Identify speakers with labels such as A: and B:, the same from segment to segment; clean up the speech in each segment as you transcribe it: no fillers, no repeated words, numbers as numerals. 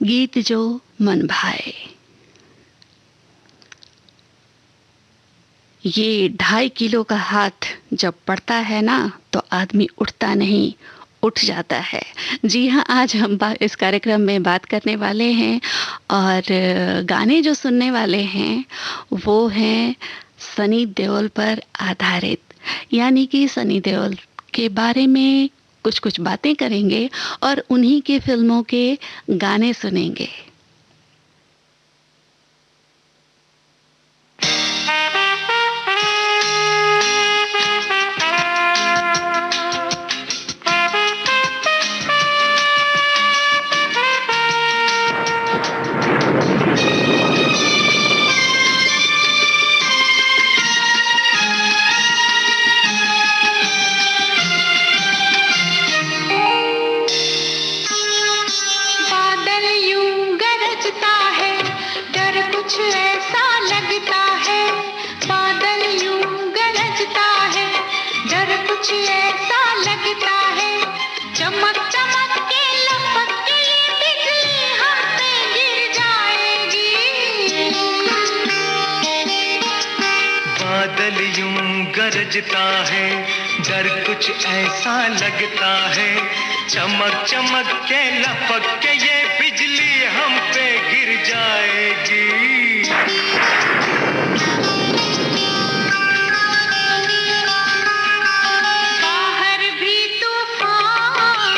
A: गीत जो मन भाए। ये 2.5 किलो का हाथ जब पड़ता है ना तो आदमी उठता नहीं, उठ जाता है। जी हाँ, आज हम इस कार्यक्रम में बात करने वाले हैं और गाने जो सुनने वाले हैं वो हैं सनी देओल पर आधारित, यानी कि सनी देओल के बारे में कुछ कुछ बातें करेंगे और उन्हीं के फिल्मों के गाने सुनेंगे।
B: गरजता है, डर कुछ ऐसा लगता है, चमक चमक के लपक के ये बिजली हम पे गिर जाएगी।
C: बाहर भी तूफान,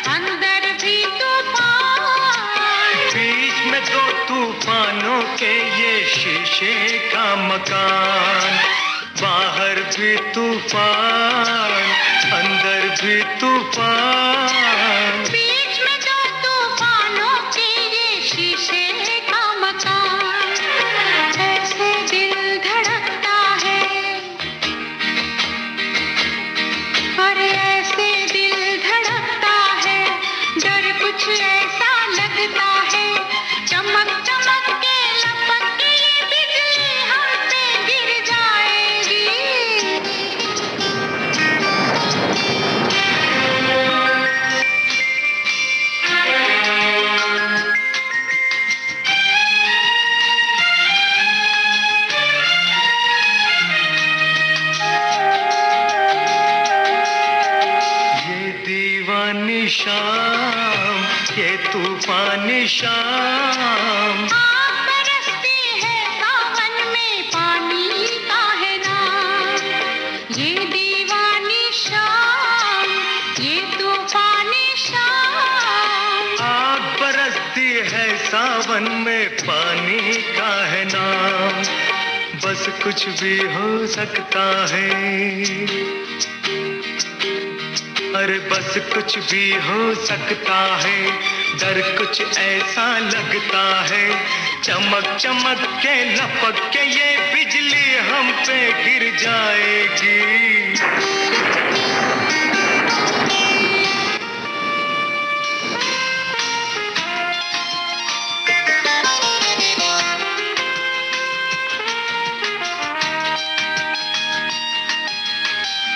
C: अंदर भी तूफान,
B: बीच में दो तूफानों के ये शीशे का मकान। बाहर भी तूफान, अंदर भी तूफान,
C: बीच में दो तूफानों के ये शीशे का मकान। ऐसे दिल धड़कता है और ऐसे दिल धड़कता है, डर कुछ ऐसा लगता है, चमक चमक के लपक के ये बिजली हम पे गिर जाएगी।
B: ये दीवानी शाम, ये तूफानी शाम,
C: आग बरसती है सावन में, पानी का है नाम। ये दीवानी शाम, ये तूफानी शाम,
B: आग बरसती है सावन में, पानी का है नाम। बस कुछ भी हो सकता है, अरे बस कुछ भी हो सकता है, डर कुछ ऐसा लगता है, चमक चमक के लपक के ये बिजली हम पे गिर जाएगी।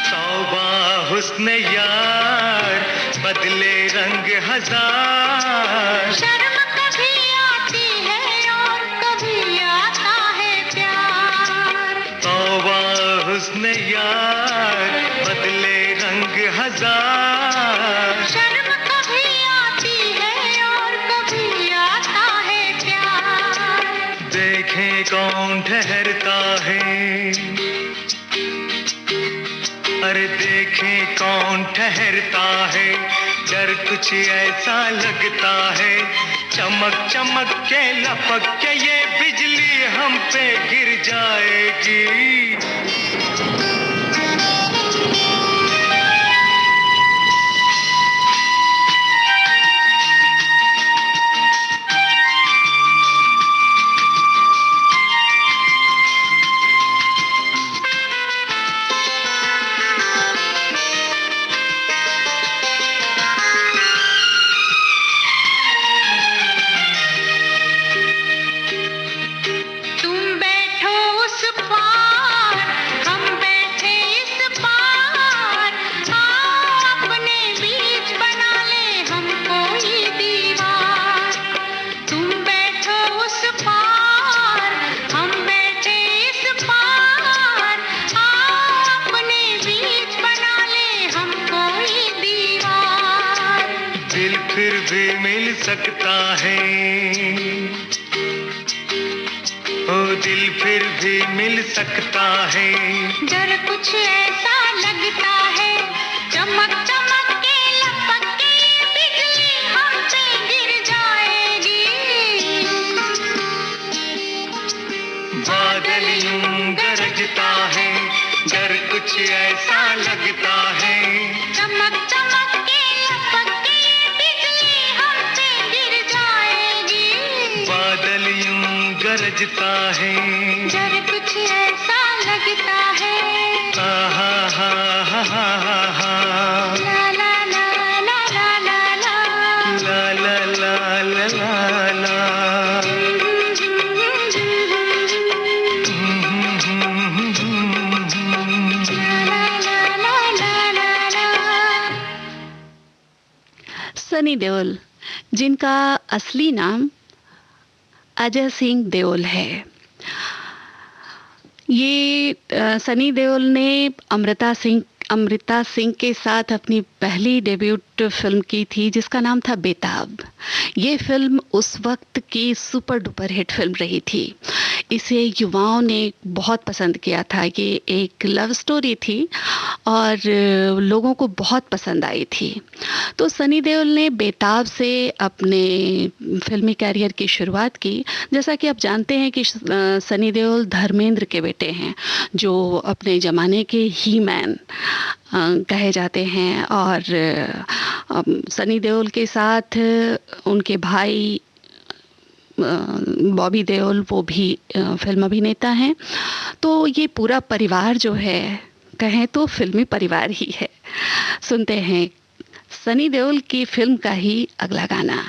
B: तौबा हुस्न यार, बदले रंग हजार,
C: शर्म कभी आती है और कभी आता है प्यार।
B: तौबा हुस्न यार, बदले रंग हजार,
C: शर्म कभी आती है और कभी आता है प्यार।
B: देखें कौन ठहरता है, अरे देखें कौन ठहरता है, डर कुछ ऐसा लगता है, चमक चमक के लपक के ये बिजली हम पे गिर जाएगी।
C: तुम बैठो उस पार, हम बैठे
B: भी मिल सकता है, ओ दिल फिर भी मिल सकता है।
C: डर कुछ ऐसा लगता है, चमक चमक के लपक के बिजली हम पे गिर जाएगी।
B: बादल यूं गरजता है, डर कुछ ऐसा लगता है।
C: चमक चमक के लपक के बिजली हम पे गिर जाएगी।
B: बादल यूं गरजता है,
C: डर कुछ ऐसा लगता है।
B: आहा हा हा हा हा हा,
C: ला ला ला ला ला ला ला,
B: ला ला ला ला ला ला।
A: सनी देओल, जिनका असली नाम अजय सिंह देओल है, ये सनी देओल ने अमृता सिंह के साथ अपनी पहली डेब्यूट फिल्म की थी जिसका नाम था बेताब। ये फिल्म उस वक्त की सुपर डुपर हिट फिल्म रही थी। इसे युवाओं ने बहुत पसंद किया था। ये एक लव स्टोरी थी और लोगों को बहुत पसंद आई थी। तो सनी देओल ने बेताब से अपने फिल्मी कैरियर की शुरुआत की। जैसा कि आप जानते हैं कि सनी देओल धर्मेंद्र के बेटे हैं, जो अपने ज़माने के ही मैन कहे जाते हैं। और सनी देओल के साथ उनके भाई बॉबी देओल, वो भी फिल्म अभिनेता हैं। तो ये पूरा परिवार जो है, कहें तो फिल्मी परिवार ही है। सुनते हैं सनी देओल की फिल्म का ही अगला गाना।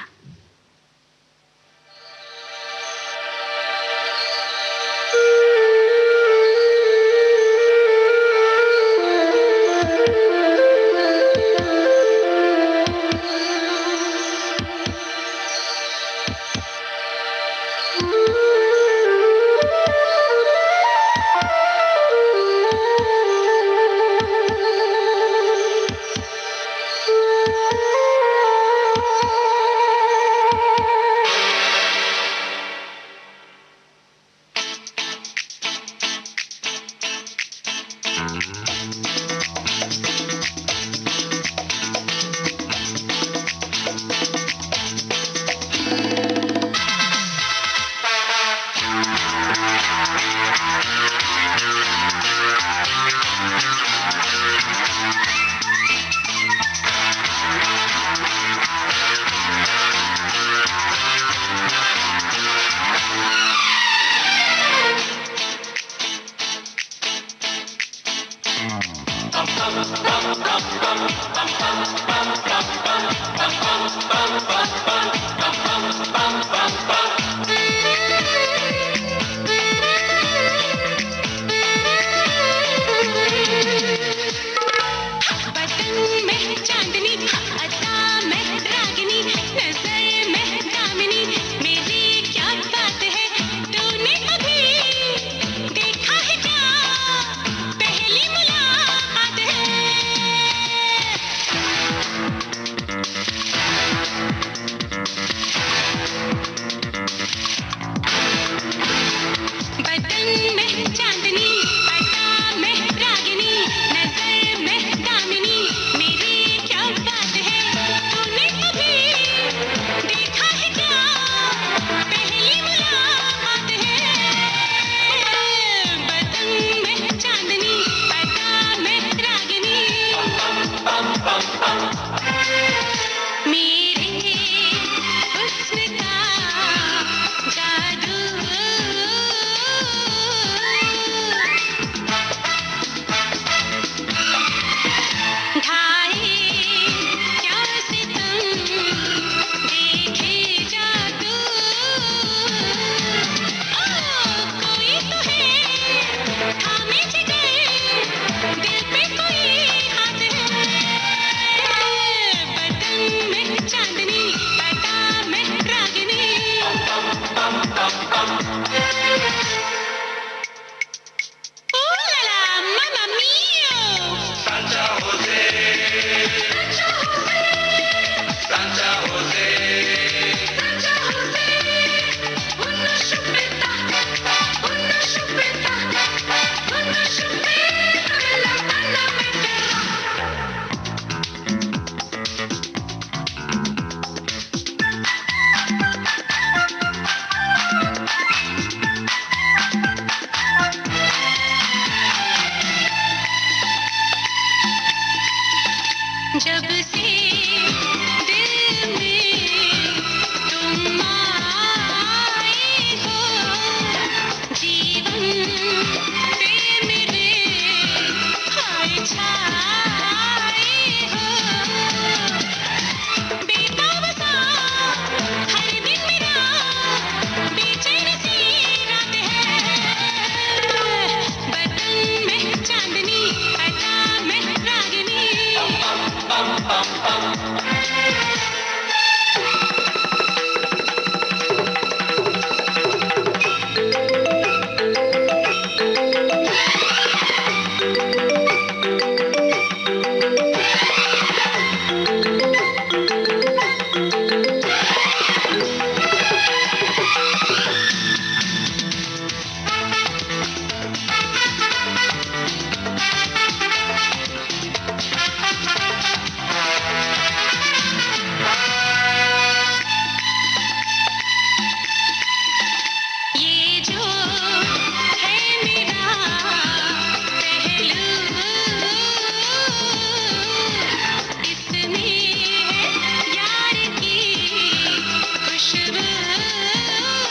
B: Santa Jose,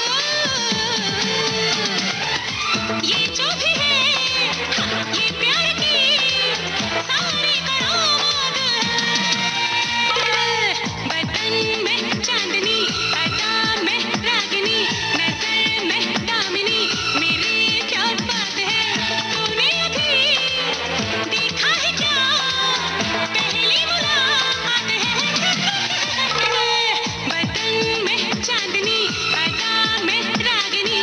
C: खुशबू, ये जो भी है, हाँ, ये प्यार की सारी करामात है। बदन में चांदनी, अदा में रागिनी, नजर में दामिनी, मेरी क्या बात है, तूने अभी देखा है क्या, पहली मुलाकात है। बदन में चांदनी, अदा में रागिनी।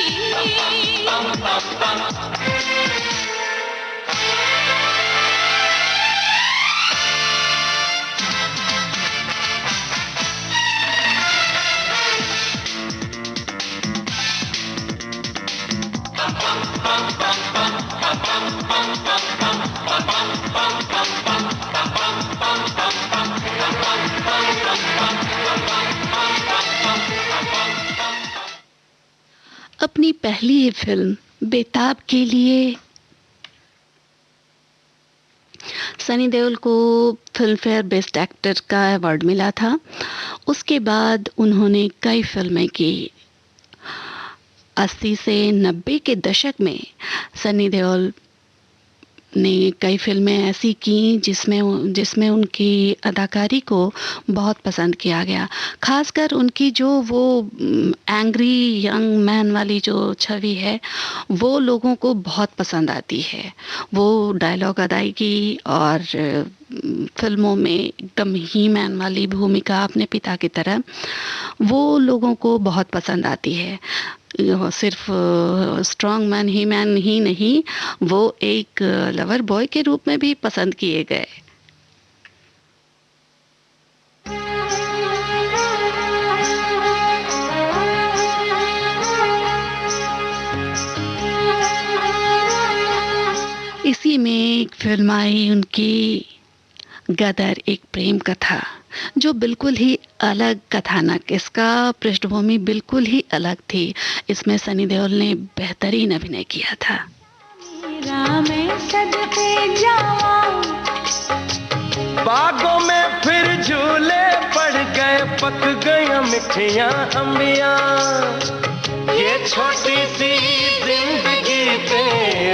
A: अपनी पहली ही फिल्म बेताब के लिए सनी देओल को फिल्म फेयर बेस्ट एक्टर का अवार्ड मिला था। उसके बाद उन्होंने कई फिल्में की। 80 से 90 के दशक में सनी देओल ने कई फिल्में ऐसी की जिसमें उनकी अदाकारी को बहुत पसंद किया गया। खासकर उनकी जो वो एंग्री यंग मैन वाली जो छवि है वो लोगों को बहुत पसंद आती है। वो डायलॉग अदायगी और फिल्मों में एकदम ही मैन वाली भूमिका अपने पिता की तरह वो लोगों को बहुत पसंद आती है। सिर्फ स्ट्रॉन्ग मैन ही नहीं, वो एक लवर बॉय के रूप में भी पसंद किए गए। इसी में एक फिल्म आई उनकी गदर, एक प्रेम कथा, जो बिल्कुल ही अलग कथानक, इसका पृष्ठभूमि बिल्कुल ही अलग थी। इसमें सनी देओल ने बेहतरीन अभिनय किया था।
B: बागों में फिर झूले पड़ गए, पक गया मिठियां अंबियां, ये छोटी सी जिंदगी पे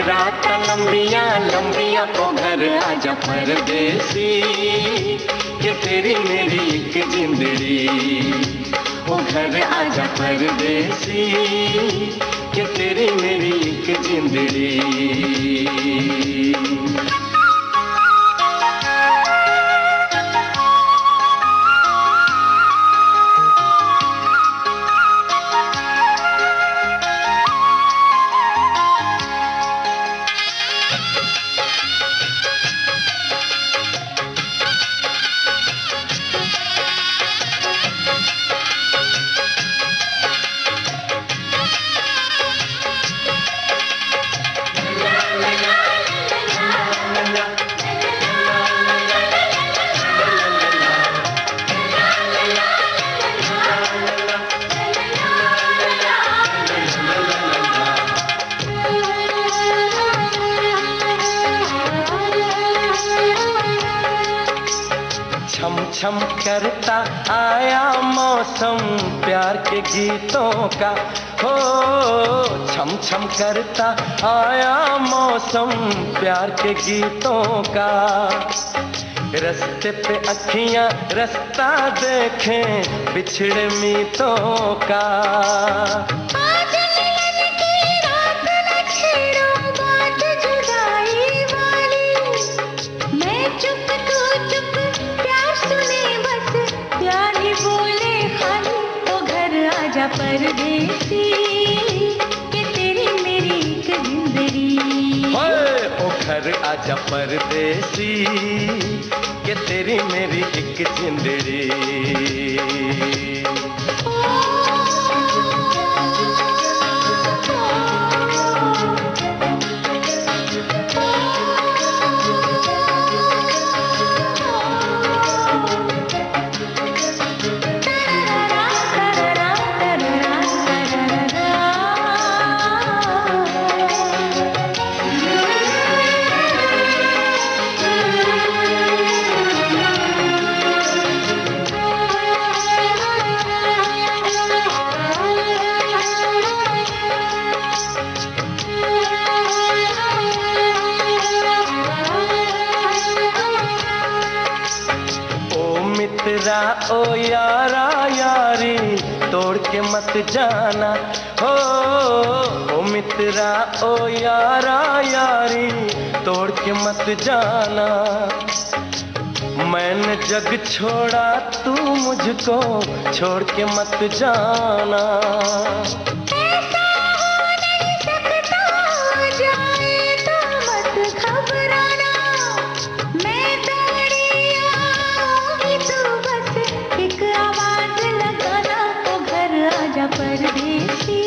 B: रात लंबियां लंबियां, तो घर आजा परदेसी, ये तेरी मेरी एक जिंदड़ी, ओ घर आजा परदेसी, ये तेरी मेरी एक जिंदड़ी। छम करता आया मौसम प्यार के गीतों का, हो छम छम करता आया मौसम प्यार के गीतों का, रस्ते पे अखियां रास्ता देखें बिछड़े मीतों का।
C: परदेसी, ये तेरी मेरी एक जिंदड़ी,
B: ओए ओ घर आजा परदेसी, ये तेरी मेरी एक जिंदड़ी। ओ यारा यारी तोड़ के मत जाना हो, ओ मित्रा ओ यारा यारी तोड़ के मत जाना। मैंने जग छोड़ा तू मुझको छोड़ के मत जाना।
C: ऐसा हो नहीं सकता, जाए तो मत घबराना। मैं दौड़ी आऊंगी तो बस एक आवाज लगाना। ओ घर आजा परदेसी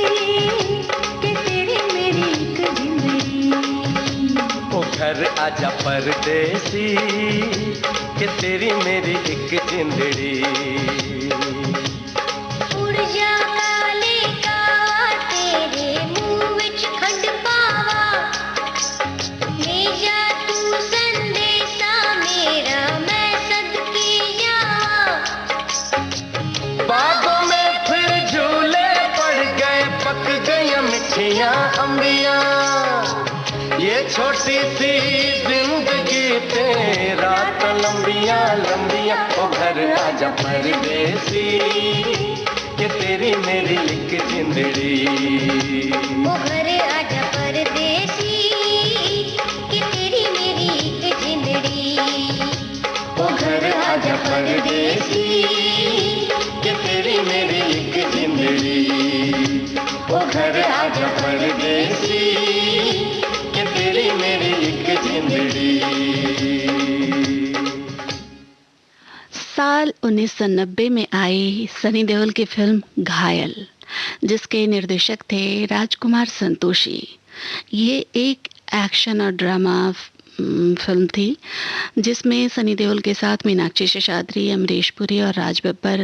C: कि तेरी मेरी एक जिंदगी।
B: ओ घर आजा परदेसी कि तेरी मेरी एक जिंदड़ी।
C: उड़ जा काले कावा तेरे मुंह विच खंड पावा। ले जा तू संदेशा मेरा मैं सदके जावा।
B: बागों में फिर झूले पड़ गए, पक गई मिठियां अंबियां। ये छोटी सी जिंदगी तेरा तो लंबियां लंबियां। ओ घर आजा परदेसी कि तेरी मेरी एक जिंदड़ी।
C: ओ घर आजा परदेसी कि तेरी मेरी एक जिंदड़ी।
B: ओ घर आजा परदेसी कि तेरी मेरी एक जिंदड़ी। ओ घर आजा परदेसी कि तेरी मेरी एक जिंदड़ी।
A: साल 1990 में आई सनी देओल की फिल्म घायल, जिसके निर्देशक थे राजकुमार संतोषी। ये एक एक्शन और ड्रामा फिल्म थी जिसमें सनी देओल के साथ मीनाक्षी शेषाद्री, अमरीश पुरी और राज बब्बर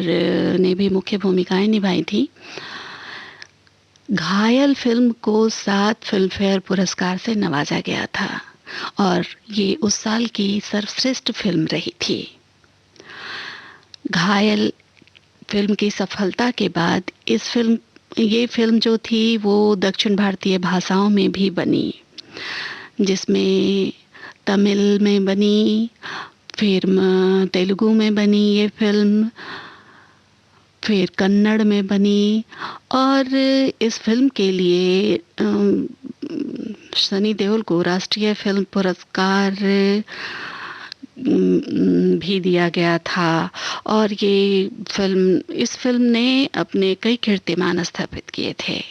A: ने भी मुख्य भूमिकाएं निभाई थी। घायल फिल्म को 7 फिल्मफेयर पुरस्कार से नवाजा गया था और ये उस साल की सर्वश्रेष्ठ फिल्म रही थी। घायल फिल्म की सफलता के बाद ये फिल्म जो थी वो दक्षिण भारतीय भाषाओं में भी बनी, जिसमें तमिल में बनी, फिर तेलुगु में बनी ये फिल्म, फिर कन्नड़ में बनी। और इस फिल्म के लिए सनी देओल को राष्ट्रीय फिल्म पुरस्कार भी दिया गया था। और इस फिल्म ने अपने कई कीर्तिमान स्थापित किए थे।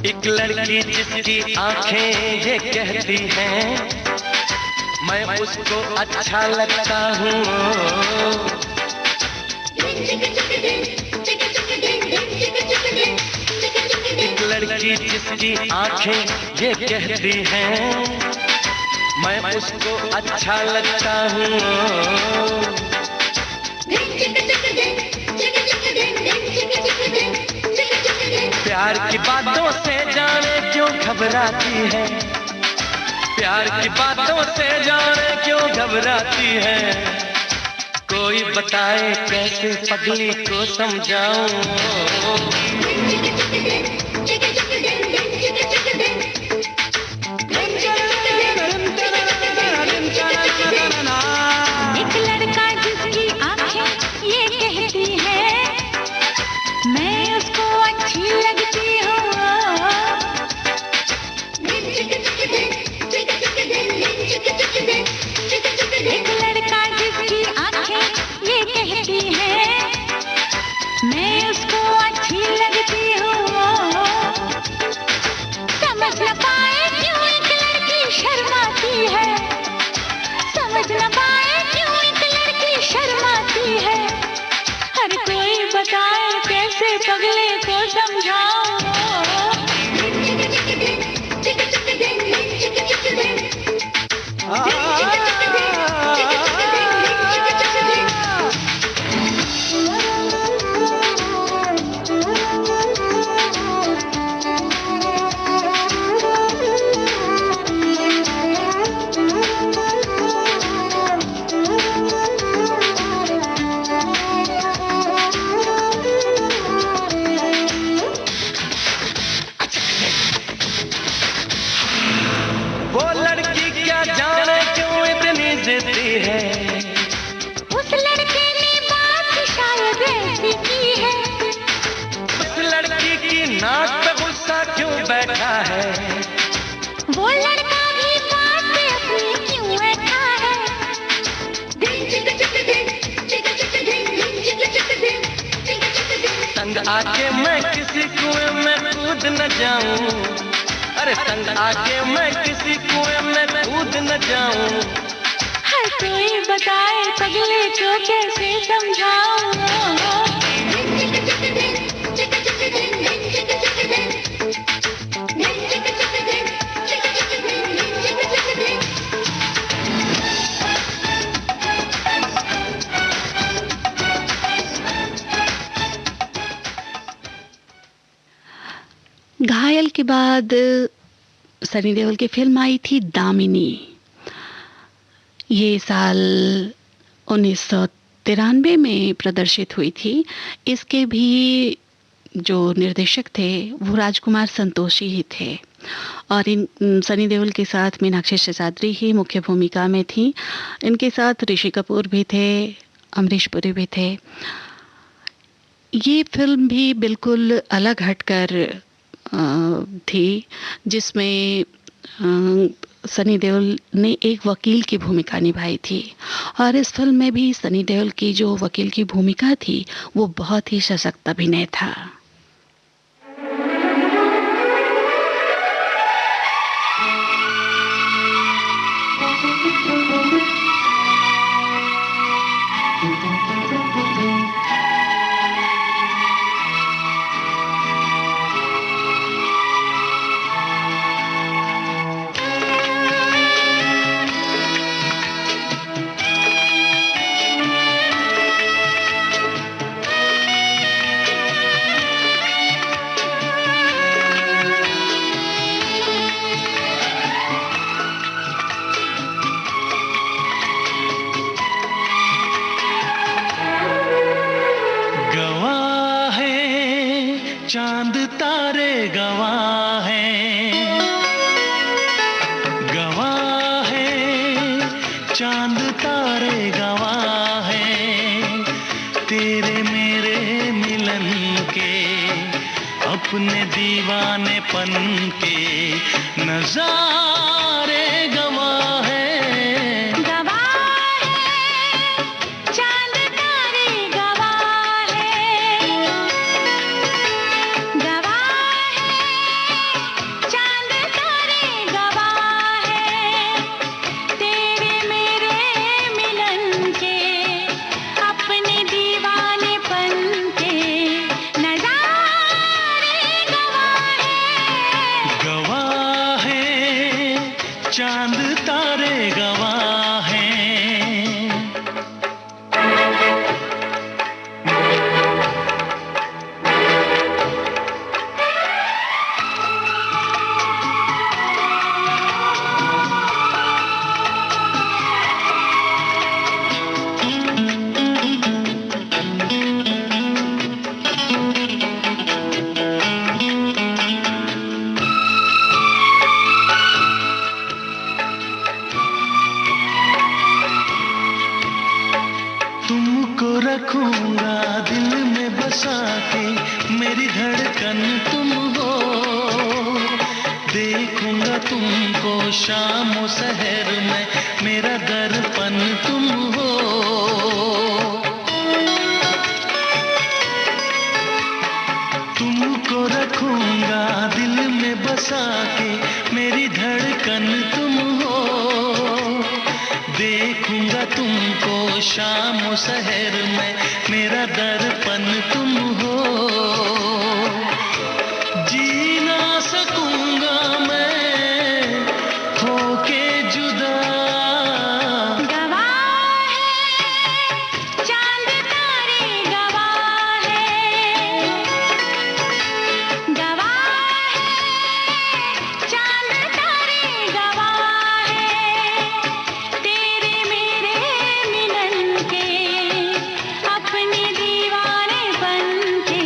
B: एक लड़की जिसकी आंखें ये कहती हैं मैं उसको अच्छा लगता हूँ। एक लड़की जिसकी आंखें ये कहती हैं मैं उसको अच्छा लगता हूँ। प्यार की बातों से जाने क्यों घबराती है, प्यार की बातों से जाने क्यों घबराती है। कोई बताए कैसे पगली को समझाऊं।
C: एक लड़का जिसकी आंखें ये कहती है मैं उसको अच्छी लगती हूँ। एक लड़का जिसकी आंखें ये कहती है मैं उसको अच्छी लगती हूँ।
B: बैठा है,
C: वो लड़का भी बात पे अपनी क्यों बैठा है।
B: संग आके मैं किसी कुएं में कूद न जाऊं, अरे संग आके मैं किसी कुएं में कूद न जाऊं।
C: हर कोई बताए पगले को कैसे समझाऊं।
A: घायल के बाद सनी देओल की फिल्म आई थी दामिनी। ये साल 1993 में प्रदर्शित हुई थी। इसके भी जो निर्देशक थे वो राजकुमार संतोषी ही थे और इन सनी देओल के साथ मीनाक्षी शेषाद्री ही मुख्य भूमिका में थी। इनके साथ ऋषि कपूर भी थे, अमरीश पुरी भी थे। ये फिल्म भी बिल्कुल अलग हटकर थी, जिसमें सनी देओल ने एक वकील की भूमिका निभाई थी और इस फिल्म में भी सनी देओल की जो वकील की भूमिका थी वो बहुत ही सशक्त अभिनय था।
B: चांद तारे गवाह हैं, गवाह हैं, चांद तारे गवाह हैं, तेरे मेरे मिलन के, अपने दीवानेपन के नजारे गवाह हैं। चांद तारे गवाह हैं। रखूंगा दिल में बसा के, मेरी धड़कन तुम हो, देखूंगा तुमको शाम और सहर में, मेरा दर्पण तुम हो। तुमको रखूंगा दिल में बसा के, मेरी धड़कन तुम हो, देखूंगा तुमको शाम और शहर में, मेरा दर्पण तुम हो। जी ना सकूंगा मैं होके जुदा।
C: गवाह है चांद तारे गवाह है, गवाह है चांद तारे गवाह है, तेरे मेरे मिलन के, अपने दीवानेपन के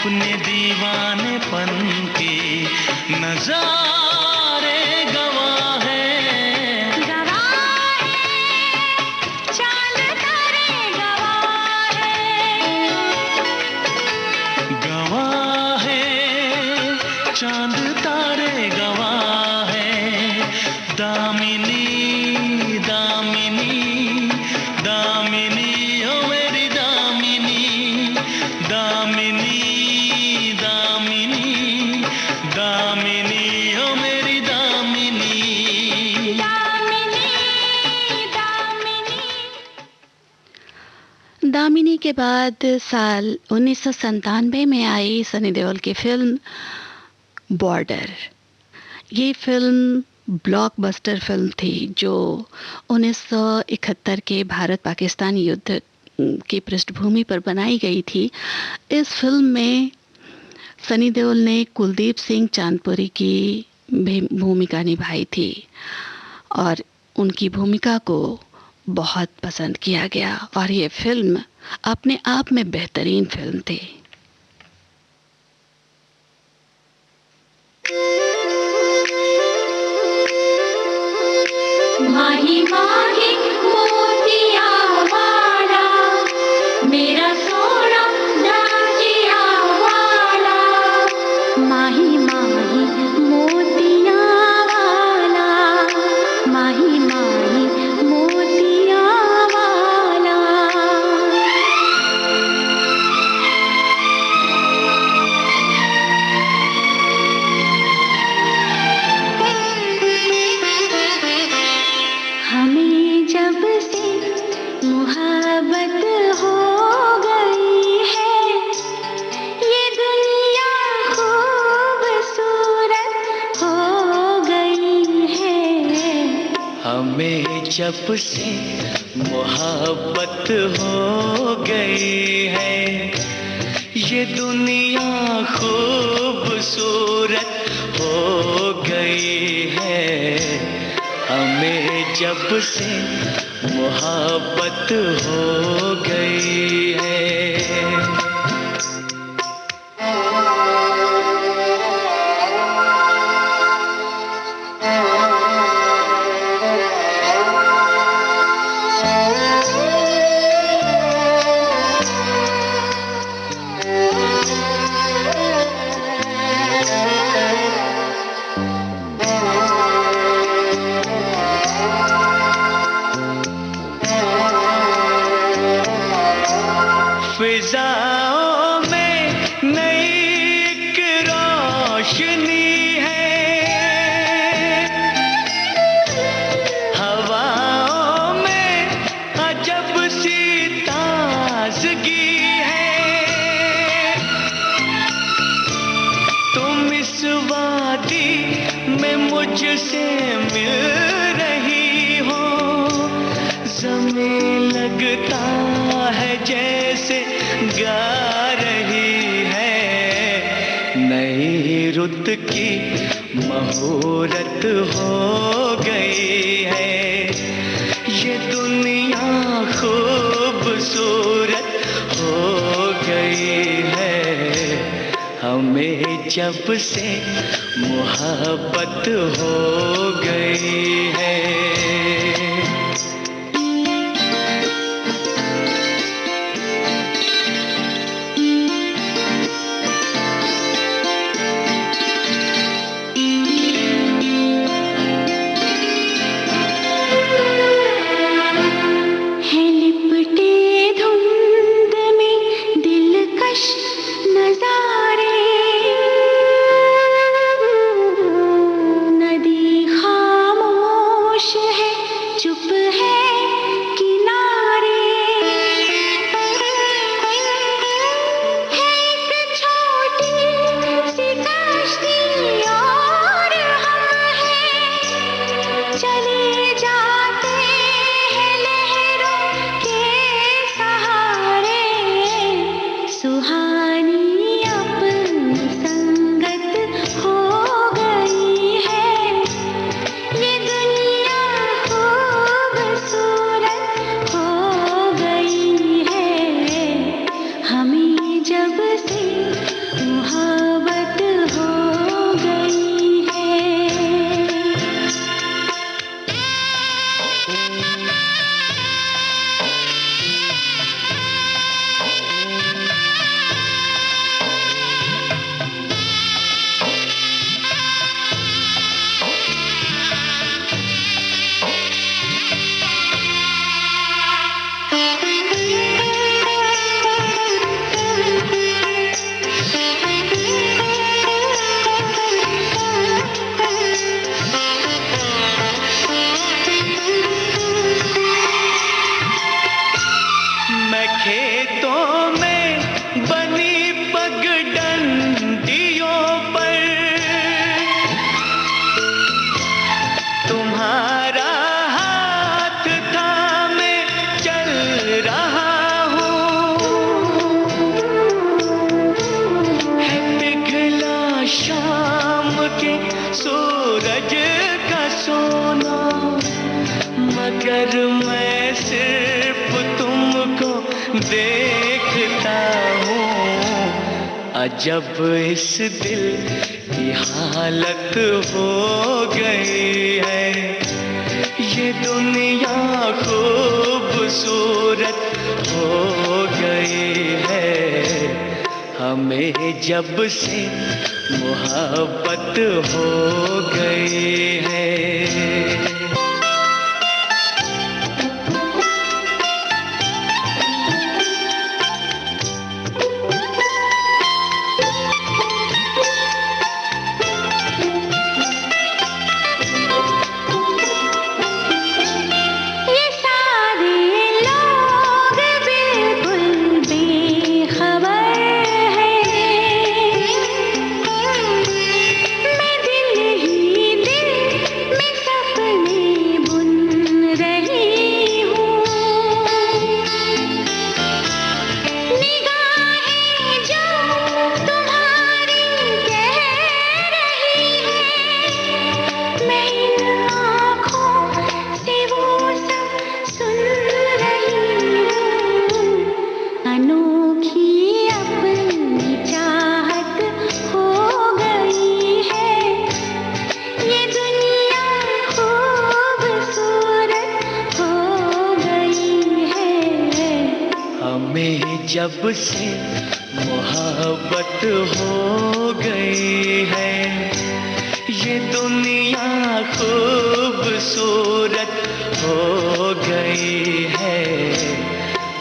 B: अपने दीवानेपन की नजारे गवाह है।
C: चांद तारे गवाह
B: है, चांद तारे गवाह है। दामिनी दामिनी दामिनी ओ मेरी दामिनी, दामिनी दामिनी दामिनी ओ मेरी दामिनी।
A: दामिनी के बाद साल 1997 में आई सनी देओल की फिल्म बॉर्डर। ये फिल्म ब्लॉकबस्टर फिल्म थी जो 1971 के भारत पाकिस्तान युद्ध की पृष्ठभूमि पर बनाई गई थी। इस फिल्म में सनी देओल ने कुलदीप सिंह चांदपुरी की भूमिका निभाई थी और उनकी भूमिका को बहुत पसंद किया गया और ये फिल्म अपने आप में बेहतरीन फिल्म थी।
C: माही माही मोतिया वाला मेरा सोना दाजिया वाला, माही माही मोतिया वाला, माही माही मोतिया वाला। हमें जब से मोहब्बत हो गई है, ये दुनिया खूबसूरत हो गई है।
B: हमें जब से मोहब्बत हो गई है, ये दुनिया खूबसूरत हो गई है। हमें जब से मोहब्बत हो गई है। फिजाओं में नई एक रोशनी है, हवाओं में अजब सी ताजगी है। तुम इस वादी में मुझसे मिल रही हो, ज़मीं लगता है जैसे गा रही है। नई रुत की मुहूर्त हो गई है, ये दुनिया खूबसूरत हो गई है। हमें जब से मोहब्बत हो गई है।
C: नदी खामोश है
B: शाम के सूरज का सोना, मगर मैं सिर्फ तुमको देखता हूँ। अजब इस दिल की हालत हो गई है, ये दुनिया खूबसूरत हो गई है। हमें जब से मोहब्बत हो गई है। जब से मोहब्बत हो गई है, ये दुनिया खूबसूरत हो गई है।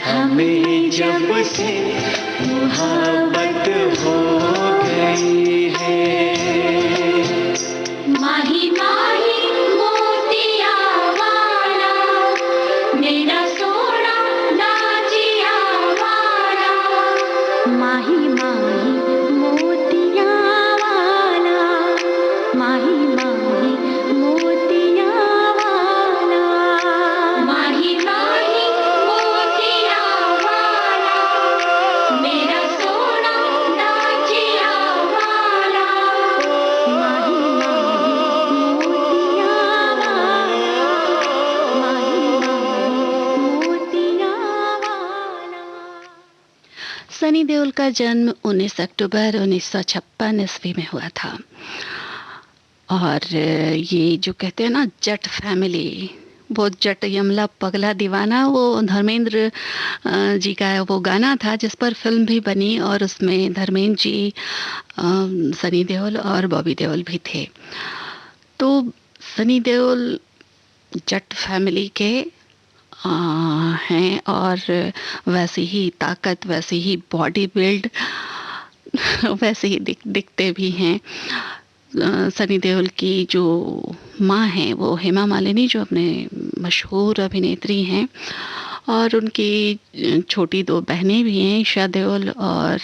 B: हमें जब से मोहब्बत हो गई है।
C: माही माही मोतिया वाला, मेरा सोना नाचिया वाला। माही माही मोतिया वाला, माही माही मोतिया वाला। माही माही मोतिया वाला, मेरा सोना नाचिया वाला। माही
A: सनी देओल का जन्म 19 अक्टूबर 1956 ईस्वी में हुआ था। और ये जो कहते हैं ना जट फैमिली, वो जट यमला पगला दीवाना, वो धर्मेंद्र जी का वो गाना था जिस पर फिल्म भी बनी, और उसमें धर्मेंद्र जी, सनी देओल और बॉबी देओल भी थे। तो सनी देओल जट फैमिली के हैं, और वैसी ही ताकत, वैसी ही बॉडी बिल्ड, वैसे ही दिखते भी हैं। सनी देओल की जो माँ हैं वो हेमा मालिनी, जो अपने मशहूर अभिनेत्री हैं, और उनकी छोटी दो बहनें भी हैं, ईशा देओल और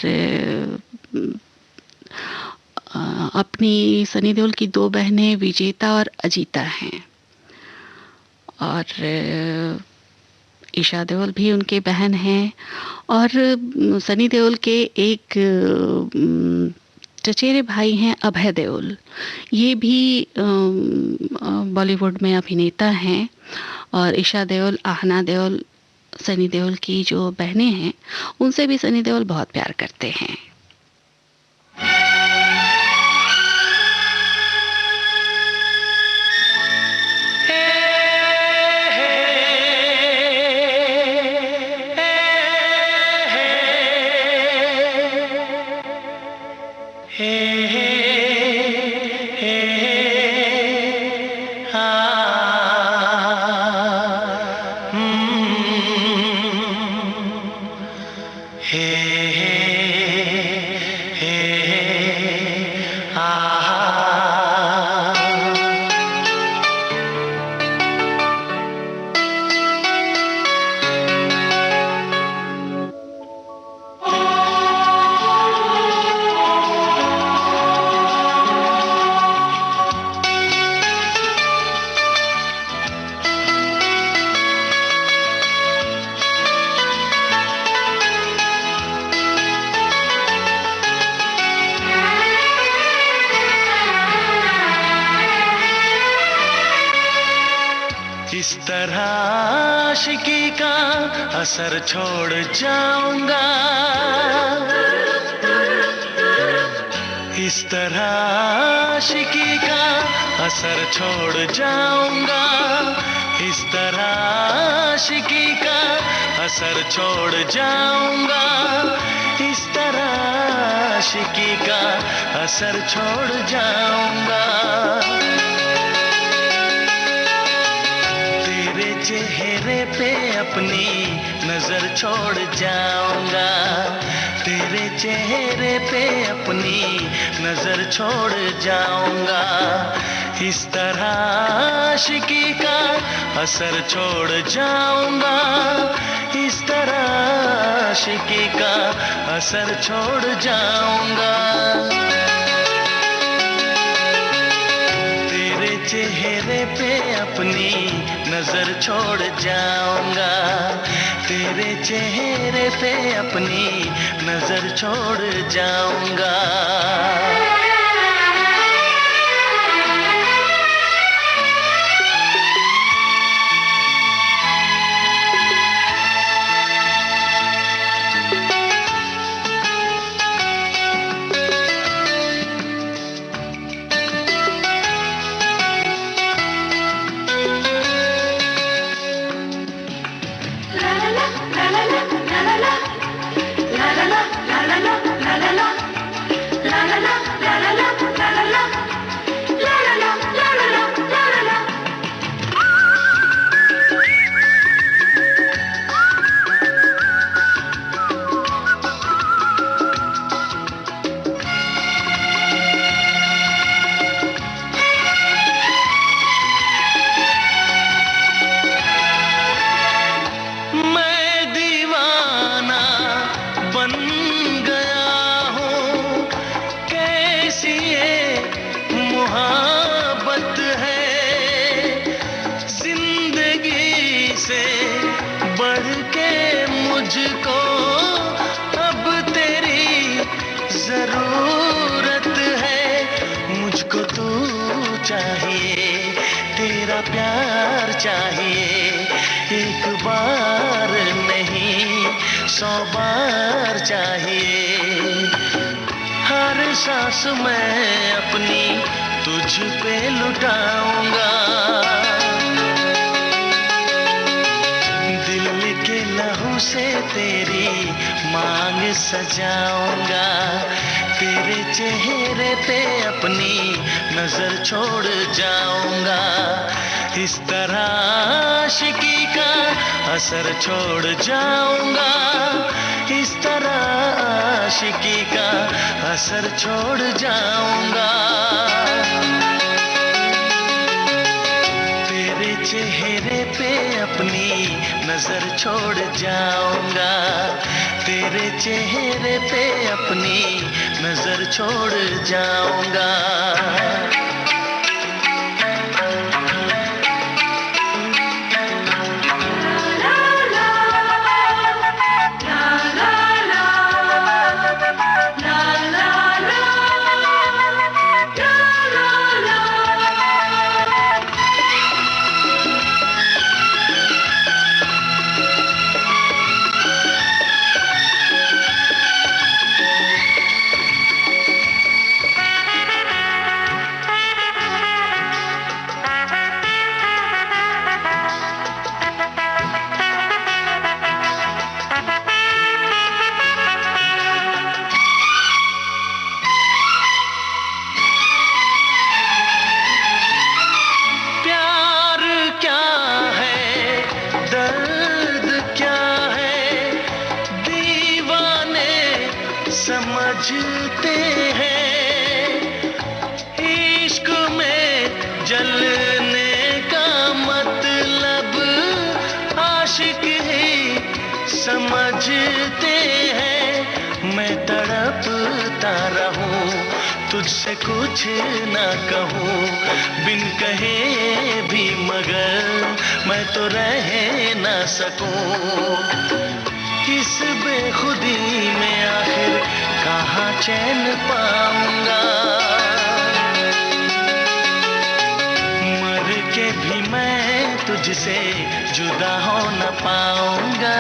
A: अपनी सनी देओल की दो बहनें विजेता और अजीता हैं। और ईशा देओल भी उनके बहन हैं। और सनी देओल के एक चचेरे भाई हैं अभय देओल, ये भी बॉलीवुड में अभिनेता हैं। और ईशा देओल, आहना देओल, सनी देओल की जो बहनें हैं, उनसे भी सनी देओल बहुत प्यार करते हैं।
B: Hey, hey, इस तरह आशिकी का असर छोड़ जाऊंगा, इस तरह आशिकी का असर छोड़ जाऊंगा, इस तरह आशिकी का असर छोड़ जाऊंगा, इस तरह आशिकी का असर छोड़ जाऊंगा। तेरे चेहरे पे अपनी नजर छोड़ जाऊंगा, तेरे चेहरे पे अपनी नजर छोड़ जाऊंगा, इस तरह आशिकी का असर छोड़ जाऊंगा, इस तरह आशिकी का असर छोड़ जाऊंगा। तेरे चेहरे पे अपनी नजर छोड़ जाऊंगा, तेरे चेहरे पे अपनी नजर छोड़ जाऊंगा। मुझको अब तेरी जरूरत है, मुझको तू चाहिए, तेरा प्यार चाहिए, एक बार नहीं 100 बार चाहिए। हर सांस मैं अपनी तुझ पे लुटाऊंगा, से तेरी मांग सजाऊंगा, तेरे चेहरे पे अपनी नजर छोड़ जाऊंगा, इस तरह आशिकी का असर छोड़ जाऊंगा, इस तरह आशिकी का असर छोड़ जाऊंगा। तेरे चेहरे पे अपनी नजर छोड़ जाऊंगा, तेरे चेहरे पे अपनी नजर छोड़ जाऊंगा। समझते हैं इश्क में जलने का मतलब आशिक ही समझते हैं। मैं तड़पता रहूं तुझसे कुछ ना कहूं, बिन कहे भी मगर मैं तो रह ना सकूं। इस बेखुदी में आखिर कहाँ चैन पाऊंगा, मर के भी मैं तुझसे जुदा हो न पाऊंगा,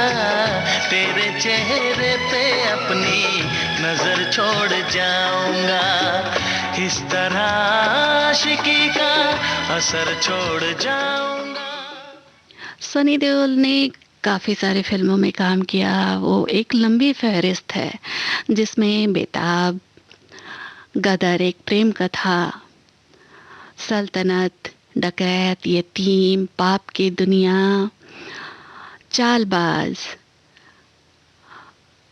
B: तेरे चेहरे पे अपनी नजर छोड़ जाऊंगा, इस तरह आशिकी का असर छोड़ जाऊंगा।
A: सनी देओल ने काफ़ी सारी फिल्मों में काम किया। वो एक लंबी फहरिस्त है जिसमें बेताब, गदर एक प्रेम कथा, सल्तनत, डकैत, यतीम, पाप की दुनिया, चालबाज,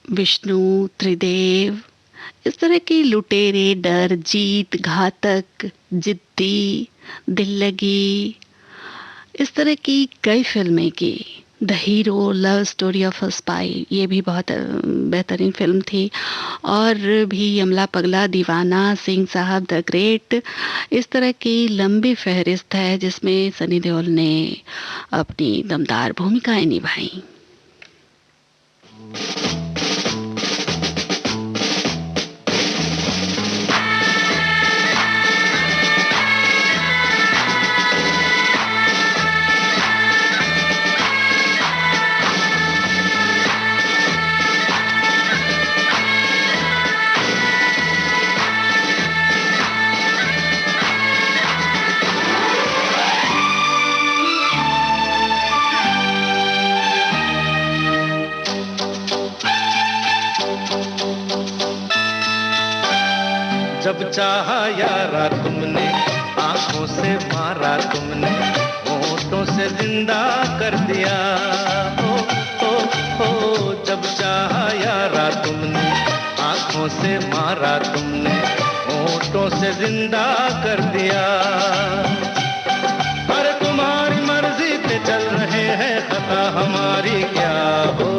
A: विष्णु, त्रिदेव, इस तरह की लुटेरे, डर, जीत, घातक, जिद्दी, दिल लगी, इस तरह की कई फिल्में की। The hero, love story of a spy, ये भी बहुत बेहतरीन फिल्म थी। और भी यमला पगला, दीवाना, सिंह साहब, द ग्रेट, इस तरह की लंबी फहरिस्त है जिसमें सनी देओल ने अपनी दमदार भूमिकाएं निभाई।
B: जब चाहा यारा तुमने, आंखों से मारा तुमने, होठों से जिंदा कर दिया, हो हो, जब चाहा यारा तुमने, आंखों से मारा तुमने, होठों से जिंदा कर दिया, अरे तुम्हारी मर्जी पे चल रहे हैं, खता हमारी क्या हो,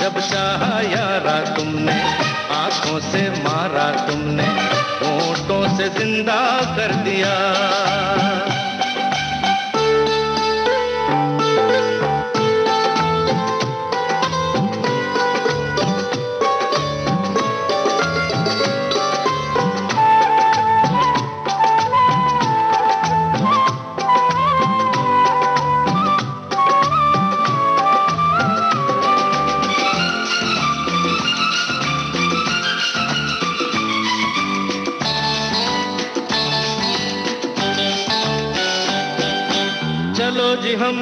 B: जब चाहा यारा तुमने, आंखों से मारा तुमने, होठों से जिंदा कर दिया। चलो जी हम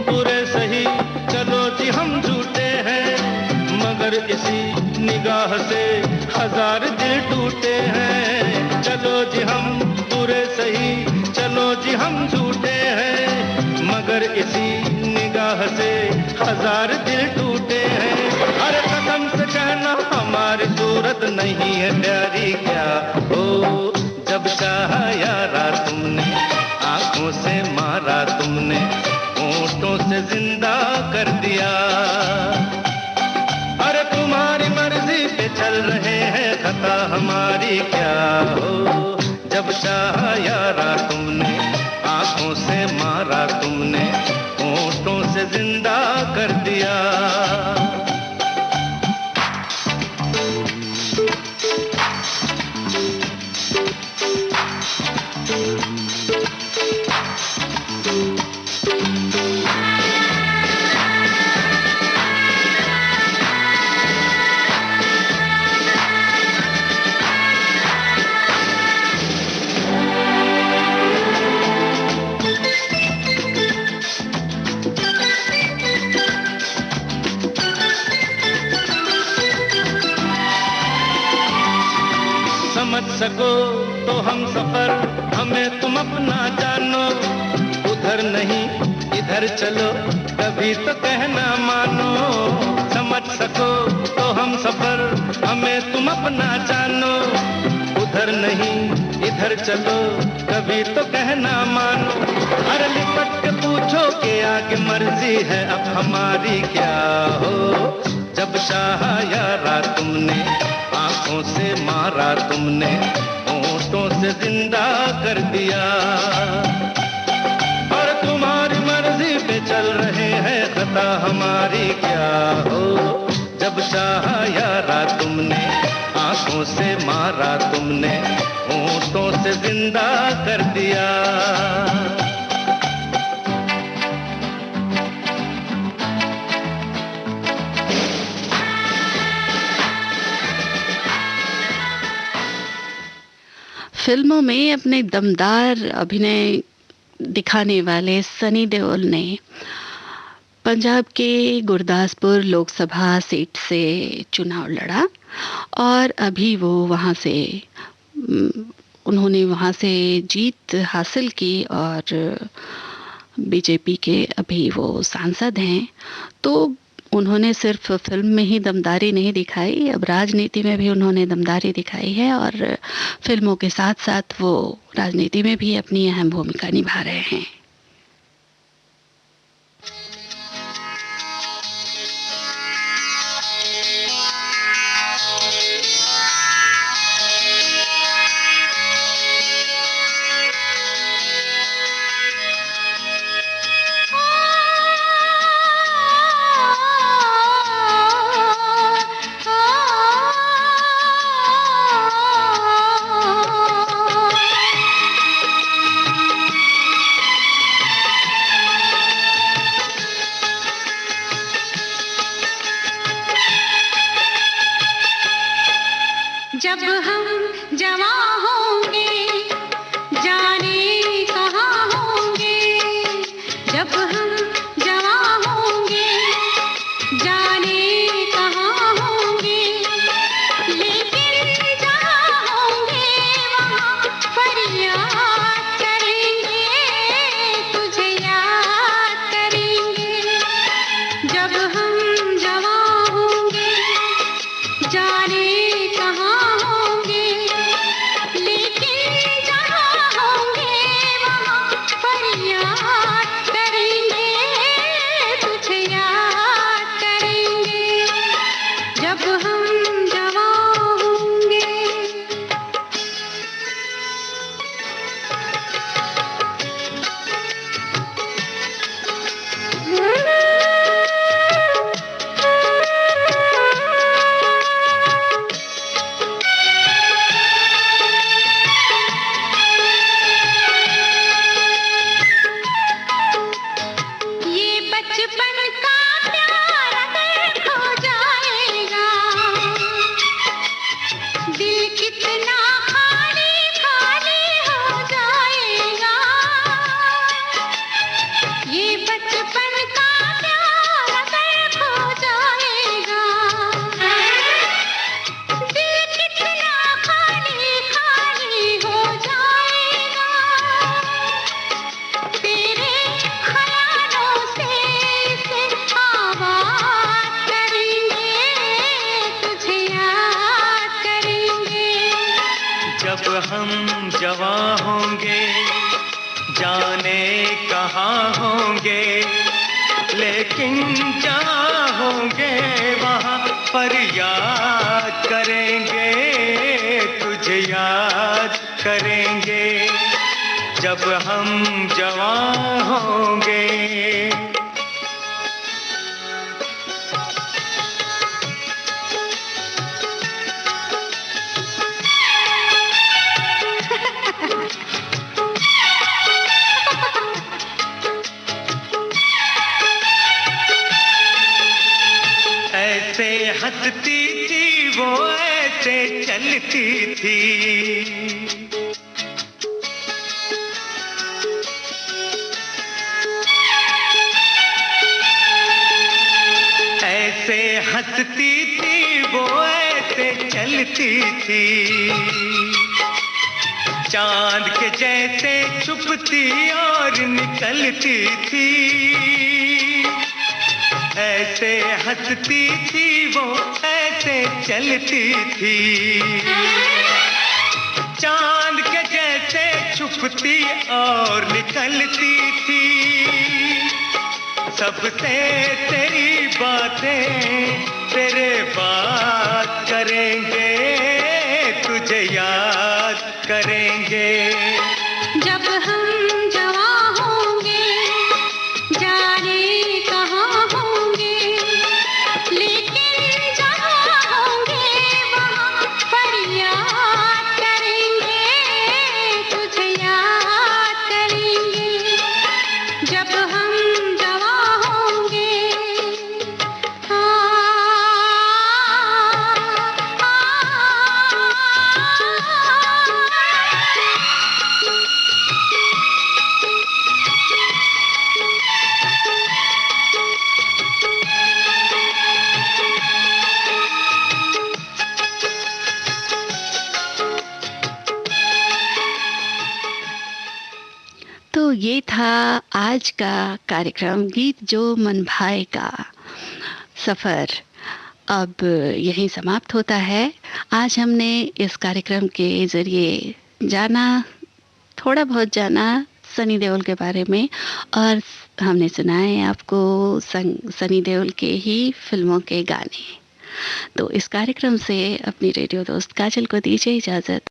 B: बुरे सही, चलो जी हम झूठे हैं, मगर इसी निगाह से हजार दिल टूटे हैं, चलो जी हम बुरे सही, चलो जी हम झूठे हैं, मगर इसी निगाह से हजार दिल टूटे हैं, अरे कसम से कहना हमारी सूरत नहीं है प्यारी क्या हो, जब चाहा यारा तुमने, आंखों से मारा तुमने, होठों से जिंदा कर दिया, अरे तुम्हारी मर्जी पे चल रहे हैं, खता हमारी क्या हो, जब चाहा यारा तुमने, आंखों से मारा तुमने, होठों से जिंदा कर दिया। समझ सको तो हम सफर, हमें तुम अपना जानो, उधर नहीं इधर चलो, कभी तो कहना मानो, समझ सको तो हम सफर, हमें तुम अपना जानो, उधर नहीं इधर चलो, कभी तो कहना मानो, अरे लिपट के पूछो कि आगे मर्जी है अब हमारी क्या हो, जब चाहा यारा तुमने, आंखों से मारा तुमने, होठों से जिंदा कर दिया, और तुम्हारी मर्जी पे चल रहे हैं, खता हमारी क्या हो, जब चाहा यारा तुमने, आंखों से मारा तुमने, होठों से जिंदा कर दिया।
A: फिल्मों में अपने दमदार अभिनय दिखाने वाले सनी देओल ने पंजाब के गुरदासपुर लोकसभा सीट से चुनाव लड़ा और अभी वो वहाँ से उन्होंने वहाँ से जीत हासिल की और बीजेपी के अभी वो सांसद हैं। तो उन्होंने सिर्फ फिल्म में ही दमदारी नहीं दिखाई, अब राजनीति में भी उन्होंने दमदारी दिखाई है और फिल्मों के साथ साथ वो राजनीति में भी अपनी अहम भूमिका निभा रहे हैं।
C: जब हम जवां होंगे जाने कहाँ होंगे, जब हम जवां होंगे जाने कहाँ होंगे, लेकिन जहाँ होंगे वहाँ फरियाद करेंगे, तुझे याद करेंगे। जब हम जवां होंगे जाने कहाँ होंगे, लेकिन जहाँ होंगे वहाँ फरियाद करेंगे, तुझे याद करेंगे। जब हम जवां होंगे। ये बचपन का प्यार अगर खो जाएगा, दिल कितना खाली खाली हो जाएगा। ये बचपन का प्यार अगर खो जाएगा, दिल कितना खाली खाली हो जाएगा। तेरे ख्यालों से इसे आबाद करेंगे, तुझे याद करेंगे।
B: जब हम जवां होंगे जाने कहाँ होंगे, लेकिन जहाँ होंगे वहाँ पर याद करेंगे, तुझे याद करेंगे। जब हम जवां होंगे। ऐसे हंसती थी वो, ऐसे चलती थी, ऐसे हंसती थी वो, ऐसे चलती थी, चांद के जैसे छुपती और निकलती थी। ऐसे हंसती थी वो, ऐसे चलती थी, चांद के जैसे छुपती और निकलती थी। सबसे तेरी बातें तेरे बात करेंगे, तुझे याद करेंगे।
C: जब हम जवां होंगे जाने कहाँ होंगे, लेकिन जहाँ होंगे वहाँ फरियाद करेंगे, तुझे याद करेंगे। जब हम जवां होंगे।
A: तो ये था आज का कार्यक्रम गीत जो मन भाए का सफ़र अब यहीं समाप्त होता है। आज हमने इस कार्यक्रम के ज़रिए जाना, थोड़ा बहुत जाना सनी देओल के बारे में, और हमने सुनाए आपको सनी देओल के ही फिल्मों के गाने। तो इस कार्यक्रम से अपनी रेडियो दोस्त काजल को दीजिए इजाज़त।